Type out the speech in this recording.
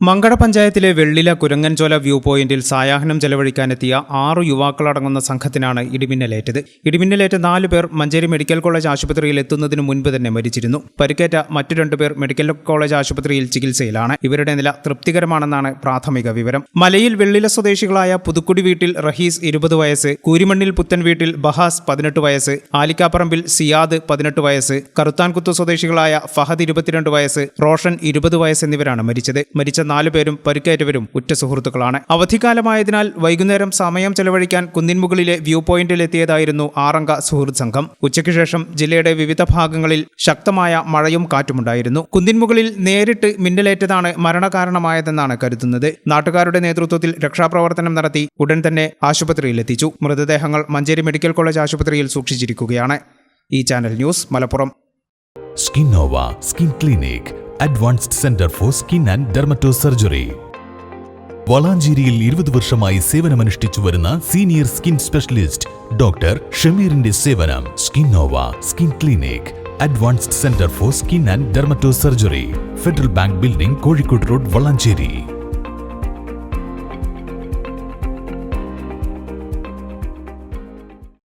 മങ്കട പഞ്ചായത്തിലെ വെള്ളില കുരങ്ങൻചോല വ്യൂ പോയിന്റിൽ സായാഹ്നം ചെലവഴിക്കാനെത്തിയ 6 യുവാക്കളടങ്ങുന്ന സംഘത്തിനാണ് ഇടിമിന്നലേറ്റത്. ഇടിമിന്നലേറ്റ 4 പേർ മഞ്ചേരി മെഡിക്കൽ കോളേജ് ആശുപത്രിയിൽ എത്തുന്നതിനു മുൻപ് തന്നെ മരിച്ചിരുന്നു. പരിക്കേറ്റ മറ്റു 2 പേർ മെഡിക്കൽ കോളേജ് ആശുപത്രിയിൽ ചികിത്സയിലാണ്. ഇവരുടെ നില തൃപ്തികരമാണെന്നാണ് പ്രാഥമിക വിവരം. മലയിൽ വെള്ളില സ്വദേശികളായ പുതുക്കുടി വീട്ടിൽ റഹീസ് 20 വയസ്സ്, കൂരിമണ്ണിൽ പുത്തൻ വീട്ടിൽ ബഹാസ് 18 വയസ്സ്, ആലിക്കാപ്പറമ്പിൽ സിയാദ് 18 വയസ്സ്, കറുത്താൻകുത്ത് സ്വദേശികളായ ഫഹദ് 22 വയസ്സ്, റോഷൻ 20 വയസ്സ് എന്നിവരാണ് മരിച്ച 4 പേരും പരിക്കേറ്റവരും ഉറ്റ സുഹൃത്തുക്കളാണ്. അവധിക്കാലമായതിനാൽ വൈകുന്നേരം സമയം ചെലവഴിക്കാൻ കുന്നിൻമുകളിലെ വ്യൂ പോയിന്റിൽ എത്തിയതായിരുന്നു 6 അംഗ സുഹൃത്ത് സംഘം. ഉച്ചയ്ക്ക് ശേഷം ജില്ലയുടെ വിവിധ ഭാഗങ്ങളിൽ ശക്തമായ മഴയും കാറ്റുമുണ്ടായിരുന്നു. കുന്നിൻമുകളിൽ നേരിട്ട് മിന്നലേറ്റതാണ് മരണകാരണമായതെന്നാണ് കരുതുന്നത്. നാട്ടുകാരുടെ നേതൃത്വത്തിൽ രക്ഷാപ്രവർത്തനം നടത്തി ഉടൻ തന്നെ ആശുപത്രിയിൽ എത്തിച്ചു. മൃതദേഹങ്ങൾ മഞ്ചേരി മെഡിക്കൽ കോളേജ് ആശുപത്രിയിൽ സൂക്ഷിച്ചിരിക്കുകയാണ്. ഈ channel news Malappuram. Skinnova skin clinic, advanced centre for skin and dermatosurgery. വളാഞ്ചേരിയിൽ 20 വർഷമായി സേവനമനുഷ്ഠിച്ചു വരുന്ന സീനിയർ സ്കിൻ സ്പെഷ്യലിസ്റ്റ് ഡോക്ടർ ഷമീറിന്റെ സേവനം. Skinnova skin clinic, advanced centre for skin and dermatosurgery, Federal Bank building, Kozhikode road, Valanchery.